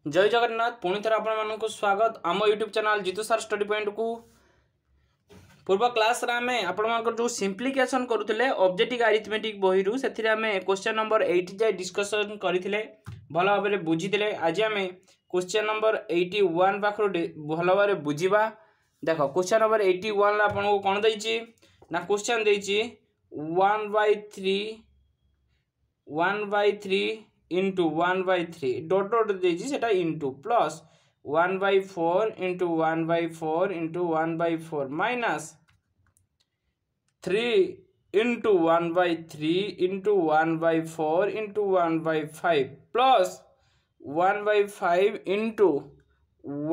जय जगन्नाथ पुणी थे आपण स्वागत आम यूट्यूब चैनल जीतू सार स्टडी पॉइंट को पूर्व क्लास आम आपण जो सिंप्लिकेशन करुले ऑब्जेक्टिव अरिथमेटिक बही रू से क्वेश्चन नंबर 80 जाए डिस्कशन करते भल भाव में बुझीते आज आम क्वेश्चन नंबर 81 पाखर भल भाव में बुझा देख क्वेश्चन नंबर 81 आपको कौन देती ना क्वेश्चन देती 1/3 into 1/3 डॉट डॉट देजी सेटा into plus 1/4 into 1/4 into 1/4 minus 3 into 1/3 into 1/4 into 1/5 plus 1/5 into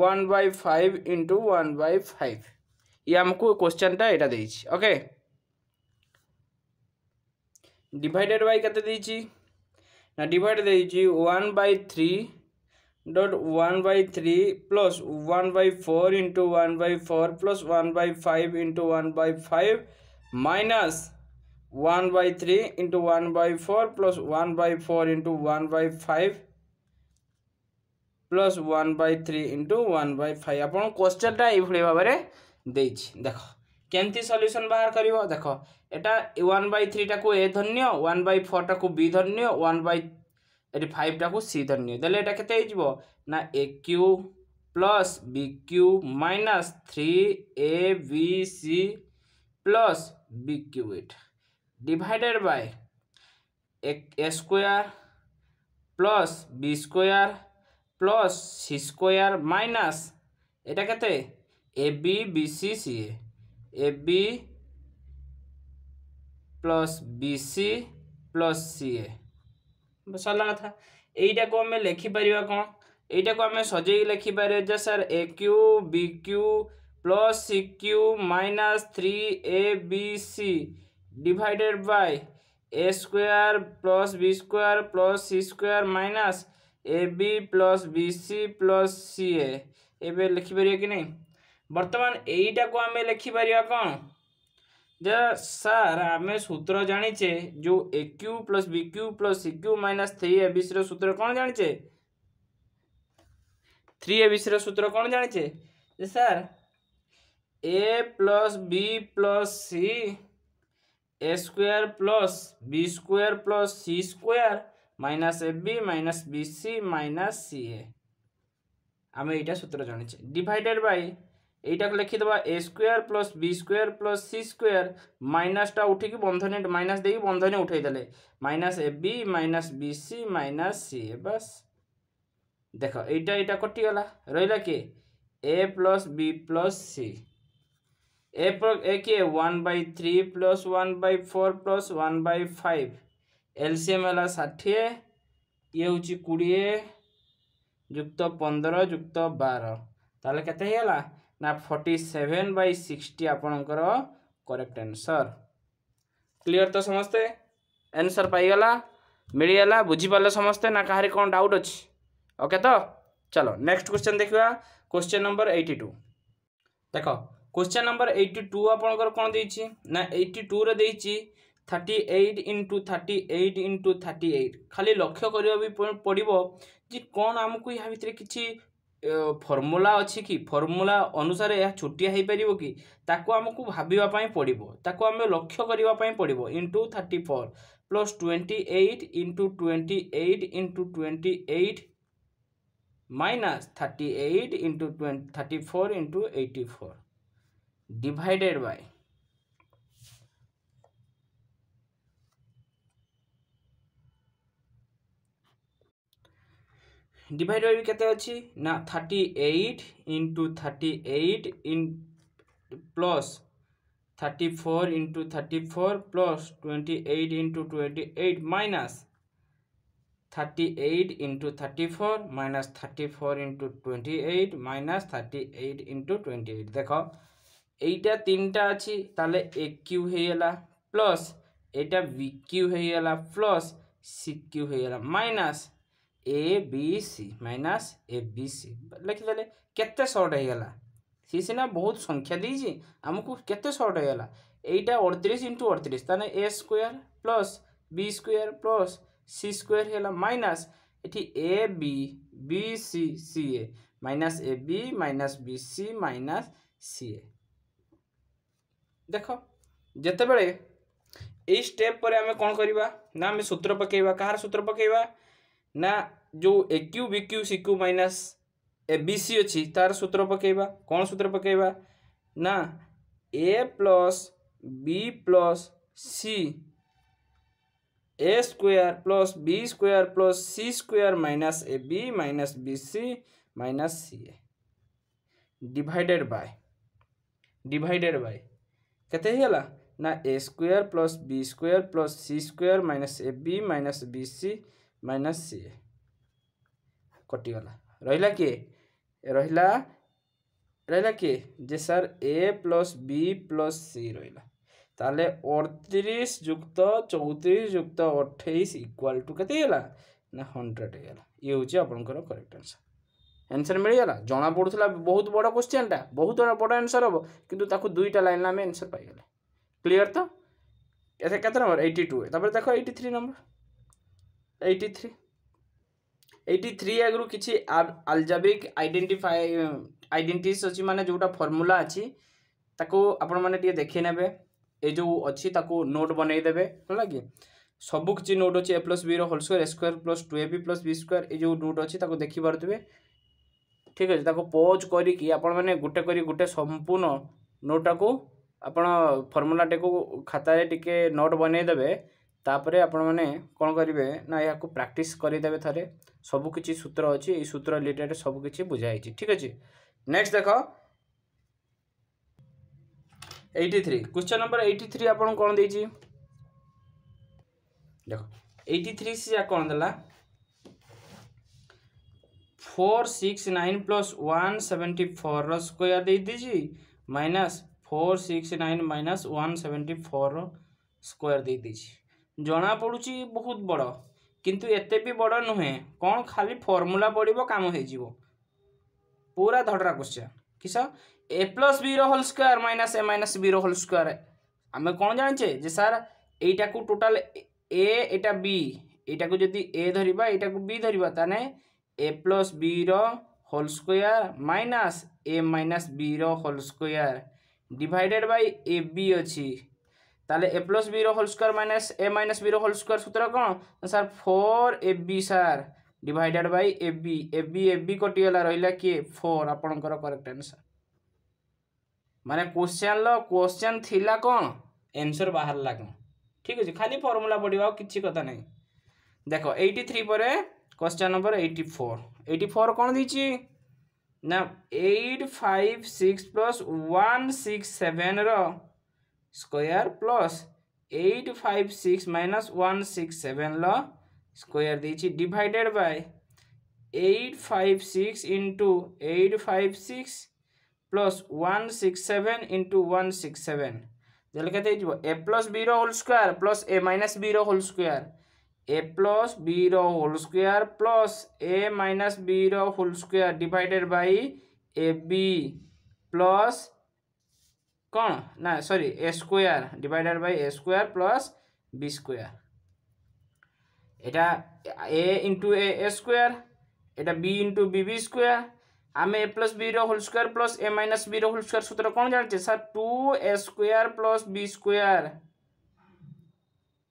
1/5 into 1/5 ये हमको क्वेश्चन टा एटा देछि ओके डिवाइडेड बाय कते देछि ना डिवाइड देछि 1/3 dot 1/3 plus 1/4 into 1/4 plus 1/5 into 1/5 minus 1/3 into 1/4 plus 1/4 into 1/5 plus 1/3 into 1/5 आपन क्वेश्चन टा एभली भाव में देछि देखो केमती सॉल्यूशन बाहर करिवो देखो एटा 1/3 टा को ए धन्य 1/4 टा को बी धन्य 1/5 टा को सी धन्य देले एटा केते हिजबो ना AQ plus BQ minus 3ABC plus BQ divided by A square plus B square plus C square minus एटा केते AB BC CA AB plus BC plus CA सरला कथा एटा को हमें लिखि परिबा कोन एटा को हमें सजेई लिखि पारे जे sir AQ BQ plus CQ minus 3ABC divided by A square plus B square plus C square minus AB plus BC plus CA एबे लिखि परिबा कि नहीं वर्तमान एटा को हमें लिखि परिबा कोन जे सर आमे सूत्र जानिचे जो AQ plus BQ plus CQ minus 3ABC सूत्र कौन जानिचे 3ABC सूत्र कौन जानिचे जे sir A plus B plus C A square plus B square plus C square minus AB minus BC minus CA आमे एटा सूत्र जानिचे डिवाइडेड बाय एटा को लिखि दबा A square plus B square plus C square minus टा उठी की बंधने minus देई बंधने उठाई देले minus AB minus BC minus CA बस देखो एटा एटा कटि गला रहिला के A plus B plus C A के 1/3 प्लस 1/4 प्लस 1/5 एलसीएम हला 60 ये होची 20 युक्त 15 युक्त 12 ताले केते हेला ना 47/60 आपणकर करेक्ट आंसर क्लियर तो समस्ते आंसर पाई गला मिली गला बुझी पाले समस्ते ना कहारी कोन डाउट अछि ओके तो चलो नेक्स्ट क्वेश्चन देखिबा क्वेश्चन नंबर 82 देखो क्वेश्चन नंबर 82 आपणकर कोन देछि ना 82 रे देछि 38 into 38 into 38 खाली लक्ष्य करियो भी पड़िबो जे कोन हमकु या भितरे किछि फॉर्मूला अछि कि फॉर्मूला अनुसार यह छुटिया हो पारिबो कि ताको हमकु भाबिबा पई पड़िबो ताको हम लक्ष्य करिबा पई पड़िबो into 34 plus 28 into 28 into 28 minus 38 into 34 into 84 divided by divide by केते अछि ना 38 into 38 इन plus 34 into 34 plus 28 into 28 minus 38 into 34 minus 34 into 28 minus 38 into 28 देखो एटा तीनटा अछि ताले AQ हेयला प्लस एटा BQ हेयला प्लस CQ हेयला माइनस ABC माइनस ABC लिखि देले केते शॉर्ट हे गला सी सिना बहुत संख्या दीजी हमकु केते शॉर्ट हे गला एटा 38 into 38 ताने A square plus B square plus C square हेला माइनस एठी A B B C C A minus A B minus B C minus C A. देख जितेबले यही स्टेप पर आम कौन करवा ना आम सूत्र पकेबा कहार सूत्र पकेबा ना जो A cube B cube C cube minus A B C अच्छी तार सूत्र पकेबा कौन सूत्र पकेबा ना A plus B plus C A square plus B square plus C square minus A B minus B C minus C A divided by केते हिला ना A square plus B square plus C square minus A B minus B C minus C A कटिगला रहिला किए जे sir A plus B plus C रहिला ताले 38 जुक्त 34 जुक्त 28 equal to केते होला ना 100 हेला ये होची आपनकर करेक्ट आंसर मिल गला जना पड़ुला बहुत बड़ क्वेश्चन टा बहुत बड़ आंसर हम किंतु ताकू दुईटा लाइन आम आंसर पाइगले क्लियर तो ऐसे केते नंबर 82 तापर देखो 83 नंबर 83 आगु किछि अल्जेब्रिक आइडेंटिटीज अछि माने जोटा फार्मूला अछि ताको आपण माने टिके देखि नेबे ए जो अच्छी ताको नोट बनई देबे होला कि सब किछि नोट अछि a + b रो whole square a square + 2ab + b square ए जो नोट अछि ताको देखि पारतबे ठीक अछि ताको पॉज करी कि आपण माने गुटे संपूर्ण नोटा को आपण फार्मूला टेको खाता रे टिके नोट बनई देबे तापरे आपण माने कोन करिवे ना या को प्रैक्टिस करि देबे थारे सब किछि सूत्र अछि ए सूत्र रिलेटेड सब किछि बुझाई छी ठीक अछि नेक्स्ट देखो 83 क्वेश्चन नंबर 83 आपन कोन देई छी देखो 83 से कोन देला 469 + 174 रो स्क्वायर दे दीजी माइनस 469 - 174 रो स्क्वायर दे दीजी जना पडुची बहुत बड़ किंतु एते भी बड़ नुहे कोन खाली फार्मूला पडिबो काम हे जीवो पूरा धडरा क्वेश्चन किस a + b रो whole square minus a - b रो होल स्क्वायर आमे कोन जानिचे जे सर एटा को टोटल a एटा b एटा को जदी a धरिबा एटा को b धरिबा ताने a + b रो whole square minus a - b रो whole square divided by ab अछि ताले a + b रो whole square minus a - b रो होल स्क्वायर सूत्र कोन sir 4ab sir divided by ab कटिगला रहिला कि 4 आपनकर करेक्ट आंसर माने क्वेश्चन थिला कोन आंसर बाहर लागो ठीक अछि खाली फार्मूला पडिबा किछि कथा नै देखो 83 परे क्वेश्चन नंबर 84 कोन दिछि ना 856 + 167 रो स्क्वायर प्लस 856 - 167 लो स्क्वायर दिछि डिवाइडेड बाय 856 * 856 plus 167 into 167 देले केते हिजबो a plus b रो whole square plus a minus b रो whole square a plus b रो whole square plus a minus b रो whole square divided by ab plus कोन ना sorry a square divided by a square plus b square एटा a into a square एटा b into b square आमे a plus b रो whole square plus a minus b रो whole square सूत्र कोन जानते sir 2a square plus b square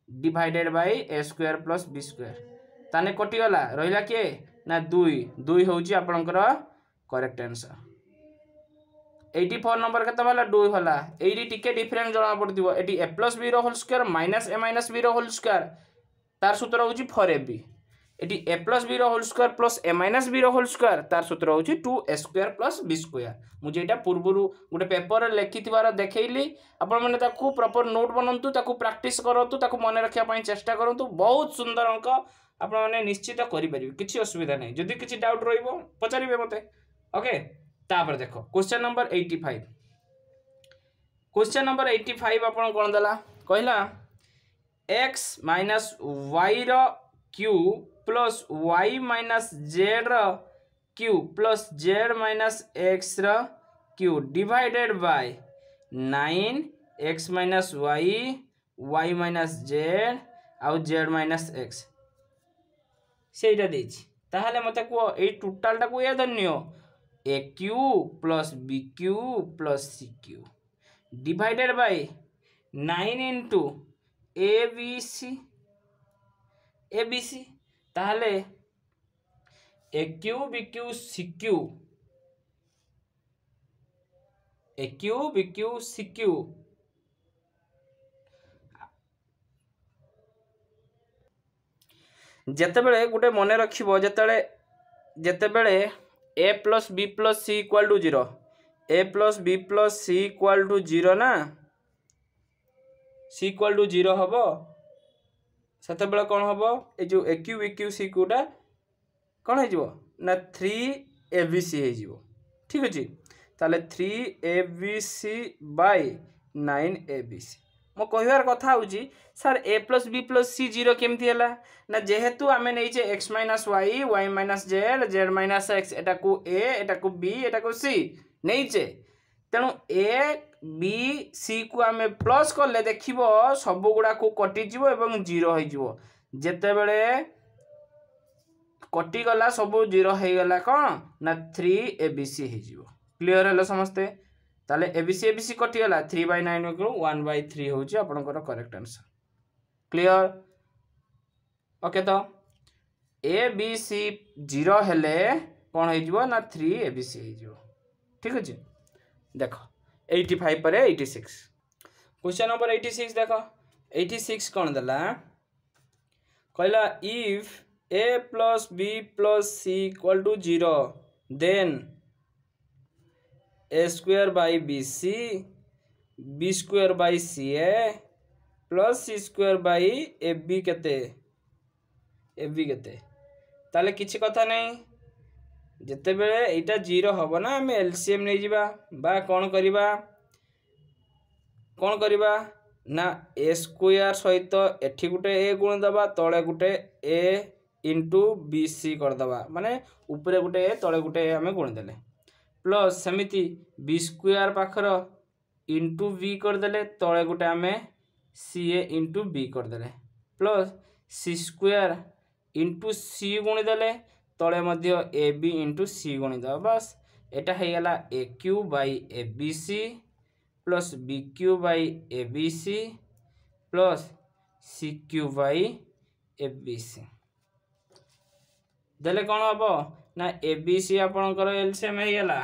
divided by a square plus b square ताने कटि गला रहिला के ना 2 होउची आपनकर करेक्ट आंसर 84 नंबर केते वाला 2 होला एडी टिके डिफरेंस जणा पड़तिबो एडी a plus b रो whole square minus a minus b रो होल स्क्वायर तार सूत्र होउची 4ab एटी a plus b रो whole square plus a minus b रो होल स्क्वायर तार सूत्र होउची 2a square plus b square मुझे एटा पूर्वरु गोटे पेपर रे लेखिथिबार देखैली आपण माने ताकू प्रॉपर नोट बनंतु ताकू प्रैक्टिस करंतु ताकू मन रखिया पई चेष्टा करंतु बहुत सुंदर अंक आपण माने निश्चित करि परिबे किछि असुविधा नै जदि किछि डाउट रहइबो पचारिबे मते ओके तापर देखो क्वेश्चन नंबर 85 क्वेश्चन नंबर 85 आपण कोन दला कहला x - y रो cube plus y minus z रो cube plus z minus x रो cube divided by 9x minus y minus z आउ z माइनस x सेटा देछि ताहले मते को ए टोटल टा को या धन्य A cube plus B cube plus C cube divided by 9 into A B C ताहले A cube B cube C cube A cube B cube C cube जेतेबेले गोटे मन रखिबो जेतेबेले A plus B plus C equal to 0 A plus B plus C equal to 0 ना सी equal to 0 हबो सेतेबेले कोन हबो ए जो A cube B cube C cube टा कोन हे जिवो ना 3 ए बी सी हे जिवो ठीक अछि ताले 3 ए B C by 9 A B C मो कहिवार कथा होउची sir A plus B plus C 0 केमती हला ना जेहेतु आमे नैचे x minus y minus z minus x एटा को a एटा को b एटा को c नैचे तेणु a b c को आमे प्लस करले देखिबो सब गुडा को कटि जिवो एवं 0 होई जिवो जेते बेले कटि गला सब 0 हे गला कोन ना 3 abc हे जिवो क्लियर हलो समस्ते ताले abc कटि गला 3/9 को 1/3 होची आपनकर करेक्ट आंसर क्लियर ओके तो ए बी सी 0 हेले कौन हो ना 3 ए बी सी हो ठीक अच्छे देख 85 पर 86 क्वेश्चन नंबर 86 देख 86 कौन देला कहला if A plus B plus C equal to 0 then A square by B C B square by C A plus C square by A B केते एबी केते ताले किछि कथा नहीं जते बेले एटा 0 हबो ना हम एलसीएम नै जिबा बा कोन करिबा ना ए स्क्वायर सहित एठी गुटे ए गुण दबा तळे गुटे ए इंटू बी सी कर दबा माने ऊपरे गुटे ए तळे गुटे ए हमें गुण देले प्लस समिति बी स्क्वायर पाखर इंटू बी कर देले तळे गुटे हमें सी ए इंटू बी कर देले प्लस सी स्क्वायर इंटू सी गुणी देले तले मध्य ए बी इंटू सी गुणी दबा बस एटा है गला A cube by A B C plus B cube by A B C plus C cube by A B C देले कौन हम ना ए बी सी आपणकर एलसीएम हो गला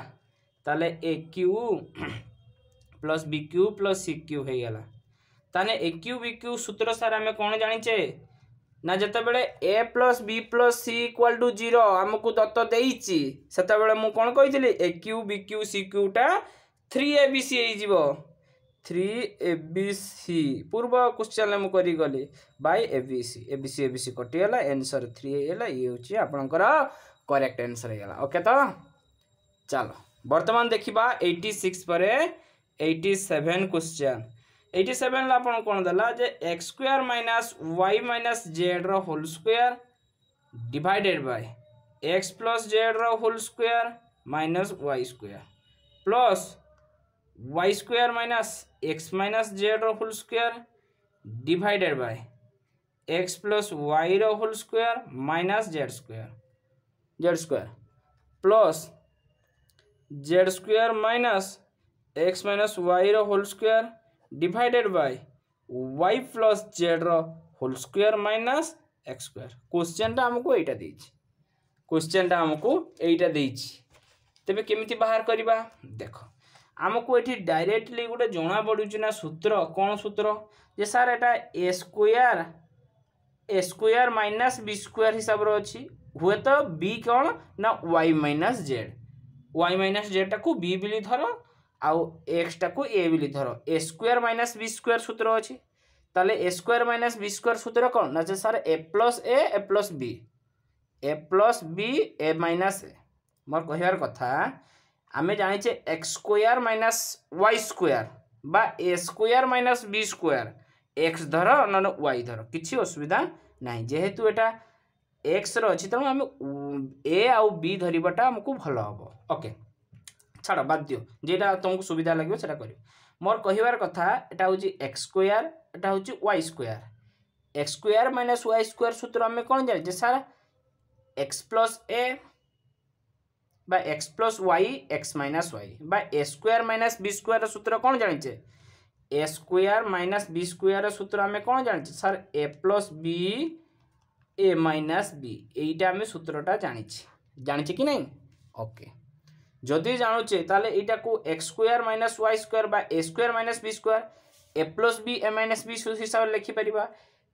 ताले ए cube plus B cube plus C cube हो गला ताने ए क्यू बी क्यू सूत्र सार आम कौन जानिचे ना जिते बड़े A plus B plus C equal to 0 आमको दत्त देइछि सेते बेले मु कोन कहितली A cube B cube C cube टा 3 ए बी सी हे जिवो 3 ए बी सी पूर्व क्वेश्चन मु करी गली बाय ए बी सी कटि गला आंसर 3 हैला ये होची आपनकर करेक्ट आंसर हैला ओके तो चलो वर्तमान देखिबा 86 परे 87 क्वेश्चन 87 ला अपन कोन दला जे x square minus y minus z रो whole square divided by x plus z रो whole square minus y square plus y square minus x minus z रो whole square divided by x plus y रो whole square minus z square plus z square minus x minus y रो whole square divided by y plus z रो whole square minus x square question टा हमको एटा देइछि तबे केमिति बाहर करबा देखो हमको एठी डायरेक्टली गोटे जोना पडुछि ना सूत्र कोन सूत्र जे sir Etah a square minus b square हिसाब रो अछि हुए तो b कोन ना y माइनस z टा को b बिली धरो आउ x टा को a बिली धरो a square minus b square सूत्र अछि ताले a square minus b square सूत्र कोन ना जे sir a plus b a minus a मोर कहियार कथा आमे जानि छे x square minus y square बा a square minus b square x धरो न y धरो किछि असुविधा नाही जेहेतु एटा x रो अछि त हम a आउ b धरिबाटा हमकु भलो हबो ओके छाड़ बाद दियो जेटा तुमको सुविधा लगे सेटा करियो मोर कहिवार कथा एटा होची x स्क्वायर एटा होची y square x square minus y square सूत्र हमें कोन जानि जे सारा एक्स प्लस ए बा X plus Y X minus Y बा A square minus B square सूत्र कौन जानिचे A square minus B square सूत्र आम कौन जानिचे sir A plus B A minus B एटा आम सूत्रटा जानिचे कि नहीं ओके जदि जानुचे ताले एटा को X square minus Y square बा A square minus B square A plus B A minus B हिसाब से लिखि परिबा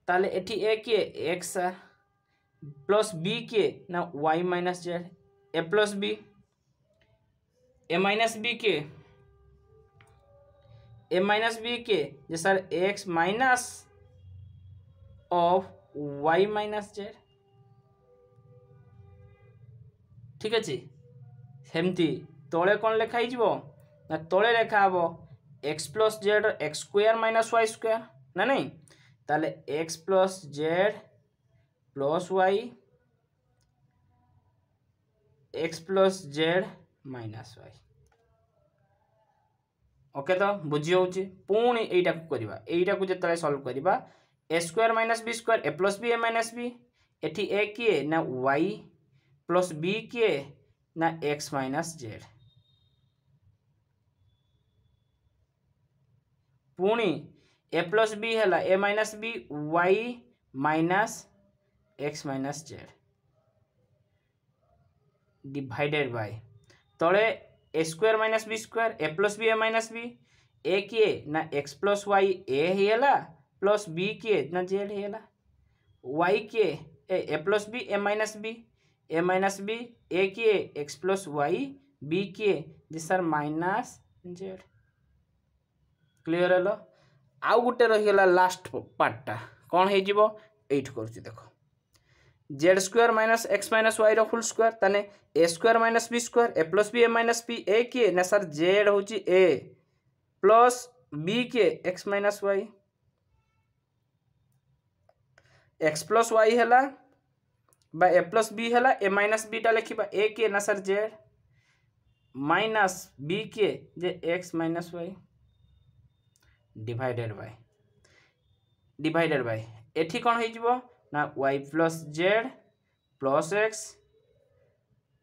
ताले एठी ए किए एक्स प्लस बी किए ना Y minus Z A plus B A minus B के जे sir X minus of Y minus Z ठीक अच्छे सेमती तले कौन लिखाई ना तले लेखा हम X plus Z X square minus Y square ना नहीं ताले X plus Z plus Y X plus Z minus Y okay तो बुझी होची पुणी एटा को करबा एटा को जतले सॉल्व करबा ए square minus B square A plus B A minus B एठी ए किए ना वाई प्लस बी किए ना एक्स माइनस जेड पुणी ए प्लस बी है A minus B Y minus X minus Z divided by तले A square minus B square A plus B A minus B A किए ना एक्स प्लस वाई ए हेला plus B किए ना Z हेला Y किए A plus B A minus B A किए X plus Y B किए जी सर माइनस जेड क्लियर है आउ गोटे रहीगला लास्ट पार्टा कौन हो कर देख Z square minus X minus Y full square ताने A square minus B square A plus B A minus B A किए ना सर जेड हूँ ए प्लस बी किए X minus Y X plus Y है बा ए plus B है A minus beta लिखा ए किए ना सर जेड माइनस बी किए जे X minus Y divided by एठी कौन हो ना Y plus Z plus X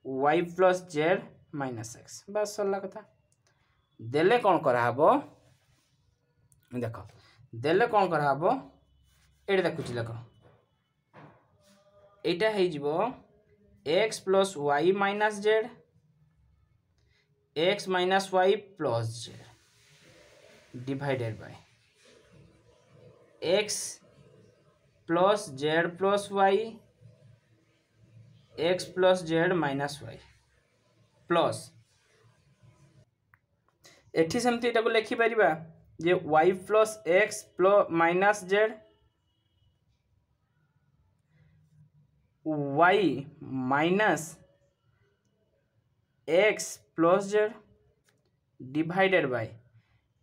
Y plus Z minus X बस सरला कथा देले कौन कराहब देख देले कौन कराहब ये देखुच देख एटा हो X plus Y minus Z X minus Y plus Z divided by X plus Z plus Y X plus Z minus Y plus एठी सेमती एटा को लिखि परिबा जे Y plus X plus minus Z Y minus X plus Z divided by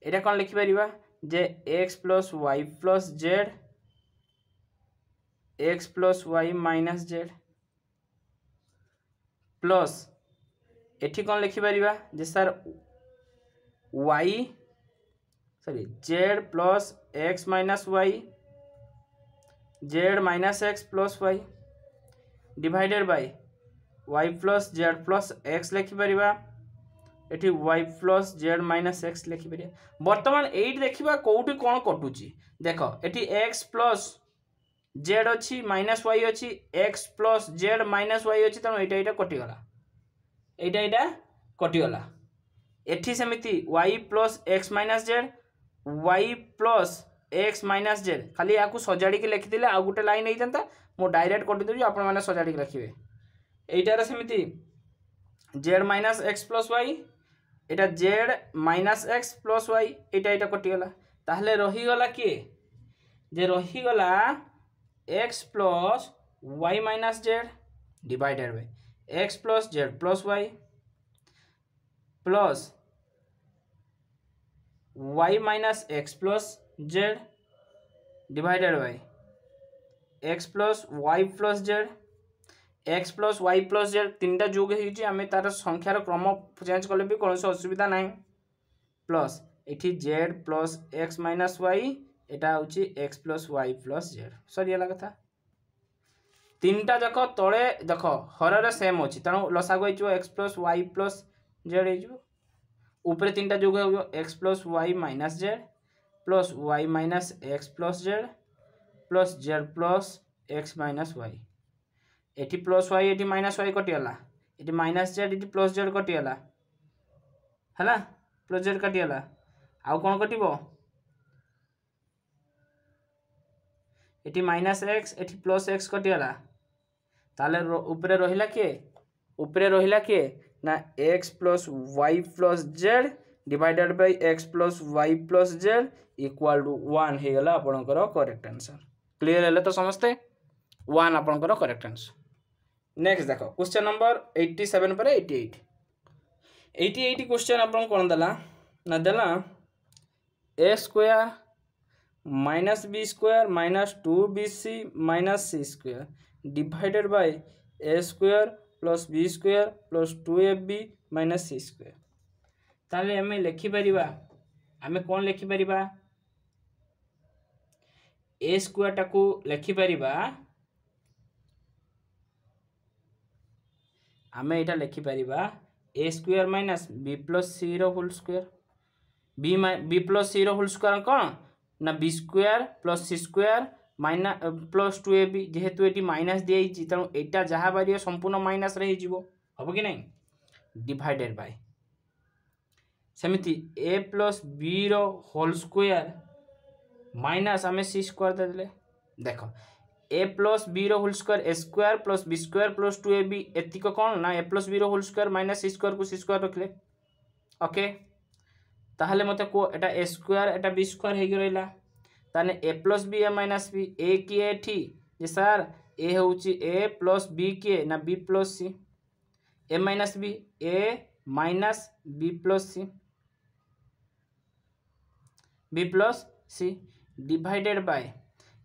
एटा कौन लिखि परिबा जे X plus Y plus Z X plus Y minus Z plus एठी कौन लिखि परिबा जे sir Y sorry Z plus X minus Y Z minus X plus Y divided by Y plus Z plus X लिखि परिबा एठी Y plus Z minus X लिखि परिबा वर्तमान एट देखिबा कोउठी कोन कटुची देखो एठी एक्स प्लस जेड अच्छी माइनस वाई अच्छी X plus Z minus Y अच्छी तेणु यहाँ कटिगला यहाँ कटिगला एठी सेमिति Y plus X minus Z Y plus X minus Z खाली या सजाड़ी लिखिदे आउ गोटे लाइन हो जाता मुझे डायरेक्ट कटिदेवी आपण मैंने सजाड़ी लिखे यहीटार सेमिति Z minus X plus Y यहाँ Z minus X plus Y यहाँ कटिगला ताहले रहीगला किए जे रहीगला X plus Y minus Z divided by X plus Z plus Y plus Y minus X plus Z divided by X plus Y plus Z X plus Y plus Z तीनटा जोग होमें तार संख्यार क्रम चेंज कले भी कौन असुविधा ना प्लस ये Z plus X minus Y यहाँ हूँ X plus Y plus Z सरीगला कथा तीनटा जाक तले देख हर सेम अच्छी तेणु लसागु हो X plus Y plus Z हो ऊपर तीनटा जोग हो X plus Y minus Z plus Y minus X plus Z plus X minus Y एटी प्लस वाई एटी माइनस वाई कटिगला ये माइनस जेड ये प्लस जेड कटिगला है प्लस जेड कटिगला आउ कौन कटिबो एटी माइनस एक्स एटी प्लस एक्स कटिगला ताले ऊपर रहिला किए ना X plus Y plus Z divided by X plus Y plus Z equal to 1 हो गला आपनकर करेक्ट आंसर क्लियर है तो समस्ते 1 आपनकर करेक्ट आंसर नेक्स्ट देखो क्वेश्चन नंबर 87 पर 88 क्वेश्चन आपन कोन दला ना दला A square minus B square minus 2bc minus C square divided by A square plus B square plus 2ab minus C square ताले हमें लिखि परिबा हमें कौन लिखि परिबा ए स्क्वायर टाकू लिखि परिबा हमें एटा लिखि परिबा ए square minus B plus C रो whole square B plus C रो होल स्क्वायर कौन ना B square plus C square minus plus 2ab जेहेतु ये माइनस दिखाई तेणु यहाँ जहाँ बाहर संपूर्ण माइनस हम कि नहीं डिवाइडेड बाय सेमती ए प्लस बी रो होल स्क्वायर माइनस आम सी स्क्वायर देदेले देख ए प्लस बी रो whole square A square plus B square plus 2ab एतिक कौन ना ए प्लस बी रो whole square minus C square को सी स्क्वायर रखले ओके ताहले मते को एटा ए स्क्वायर एटा बी स्क्वायर हो रहा ताने A plus B A minus B A किए एठी जे सर ए होउची ए प्लस बी किए ना B plus C A minus B plus C divided by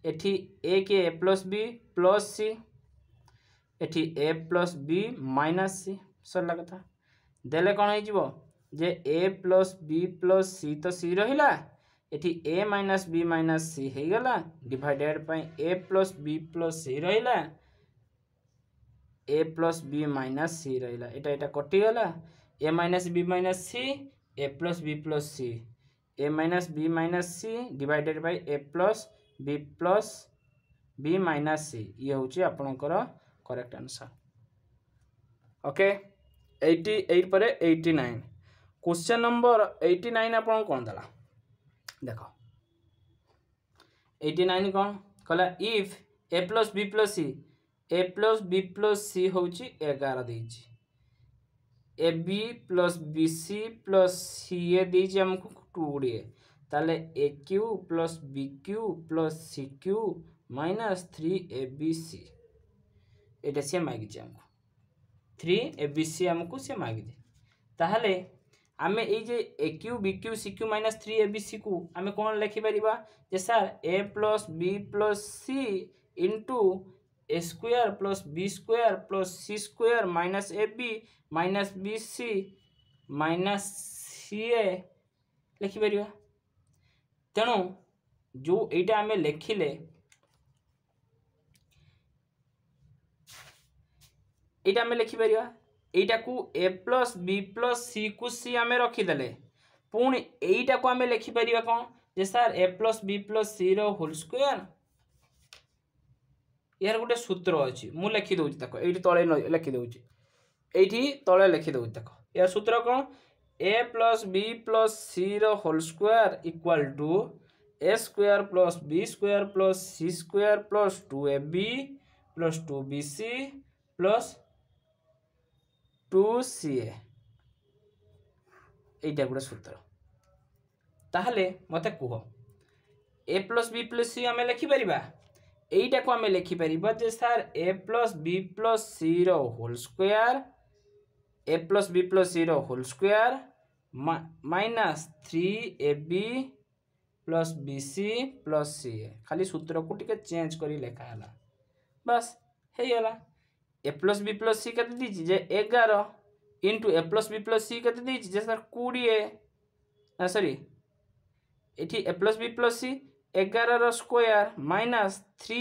एठी ए के ए प्लस सी एठी A plus B minus C सरला कथा देले कौन हो जिवो जे A plus B plus C तो सी रहिला एठी A minus B minus C हो गला divided by A plus B plus C रहिला A plus B minus C रहिला एटा एटा कटि गला A minus B plus C A minus C divided by A plus B minus C ये होची आपनकर करेक्ट आंसर ओके 88 पर 89 क्वेश्चन नंबर 89 आपन कोन दला देखो 89 कौन कहला if A plus B plus C होची 11 देछि A B plus B C plus C A देछि हमको 20 ताले ए cube plus B cube plus C cube minus 3abc एटा से मागिछि हमको 3abc हमको से मागिछि ताहले आमे ए जे A cube B cube C cube minus 3abc को आमे कौन लिखि परिबा जे sir A plus B plus C into A square plus B square plus C square minus A B minus B C minus C A लिखि परिबा तेणु जो एटा आमे लिखिले एटा आमे लिखि परिबा एटा को ए प्लस बी प्लस सी को सी आम रखीदे पुणी एटा को आम लिखिपर कौन जे sir A plus B plus C रो होल स्क्वायर यार गोटे सूत्र अच्छी मु लिखिदे तक ये तले लिखिदे ये तले लिखिदे तक यार सूत्र कौन A plus B plus C रो whole square equal to A square plus B square plus C square plus 2ab plus 2bc plus 2ca এইটা গোটে সূত্র তাহলে মতে কুহ a plus b plus c আমি লিখি পারিবা এইটাকু আমি লিখি পারিবা যে sir a plus b plus c র whole square a plus b plus c র whole square minus 3ab plus bc plus ca खाली सूत्र को टिके चेंज करी लेखा हला बस हे गला A plus B plus C कते दीची जे 11 into A plus B plus C कते दीची जे सर 20 ना सॉरी एठी A plus B plus C 11 रो square minus 3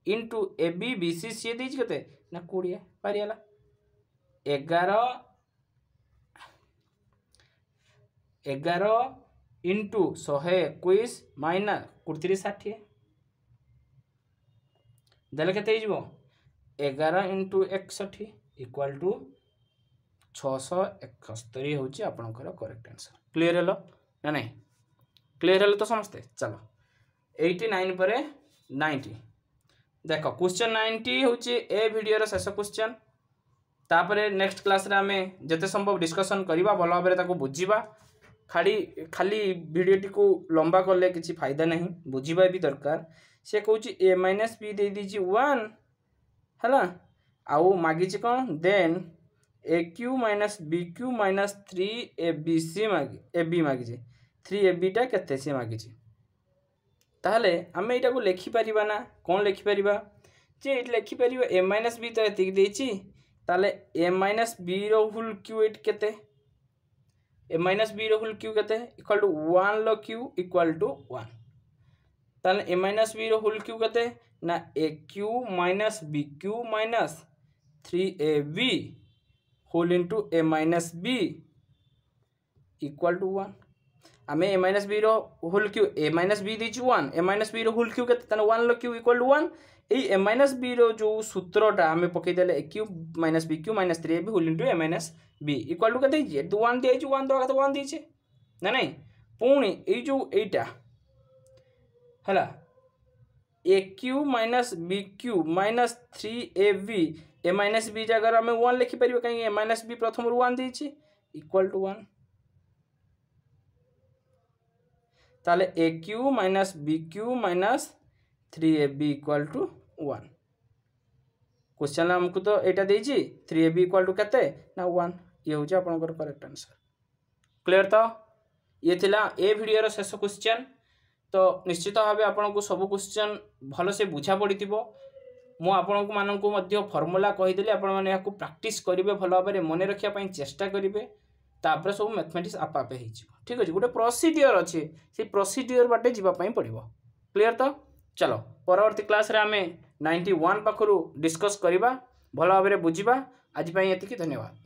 into A B B C C देती के ना 20 पारिगला 11 इंटू 121 माइनस 60 देले के 11 इंटू 61 इक्वाल टू 671 हूँ आपंकर करेक्ट आंसर। क्लीयर हेलो ना नहीं क्लीयर हेलो तो समस्ते चलो 89 पर 90 देख क्वेश्चन 90 हूँ ए वीडियो शेष क्वेश्चन तापर नेक्स्ट क्लास रे आमे जते संभव डिस्कशन करवा भल भाव बुझा खाली खाली वीडियोटी को लंबा कले किसी फायदा नहीं बुझा भी दरकार से कौच ए माइनस बी दे दीजिए 1 है आउ मागी कौन then A cube minus B cube minus 3 A B C मागी ए बी मागी 3 ए बी टा केते सी मागी ताहले आम यहाँ को लिखिपर ना कौन लिखिपर जे ये लिखिपर ए माइनस बी तो ये देती ताले a minus b whole cube एट केते a minus b whole cube केते इक्वल टू 1 लो क्यू इक्वल टू 1 ताले a minus b whole cube केते ना a cube minus B cube minus 3 A b whole into a minus b equal to 1 आम a minus b whole cube a minus b दी 1 a minus b whole cube के 1 लो cube equal to 1 ये ए minus B रो सूत्रटा आम पकईदे a cube minus B cube minus 3 A b whole into a minus b equal to के 1 दिए 1 दवा तो 1 दीचे ना नहीं पुणी यहीटा है a cube minus B cube minus 3 A b A minus b जगह आम 1 लिखिपर कहीं ए माइनस बी प्रथम 1 दीची इक्वल टू 1 ताले ए cube minus B cube minus 3 A b equal to 1 question आमको तो यहाँ देती 3 ए बी इक्वल टू केते ना 1 ये हूँ आपंकर करेक्ट आंसर। क्लियर तो ये थिला ए वीडियो शेष क्वेश्चन तो निश्चित भाव आपन को सब क्वेश्चन भल से बुझा पड़ी मु आपण मानक फर्मूला कहीदेली आपण मैंने यहाँ प्रैक्टिस करेंगे भल भाव मन रखापी चेष्टा करेंगे तापर सब मैथमेटिक्स आपे आपे हो ठीक अच्छे गोटे प्रोसीडियर अच्छे से प्रोसीडियर बाटे जावाई पड़ो। क्लियर तो चलो परवर्ती क्लास रे आमे 91 पाखरु डिस्कस करवा भल भाव बुझा आज ये धन्यवाद।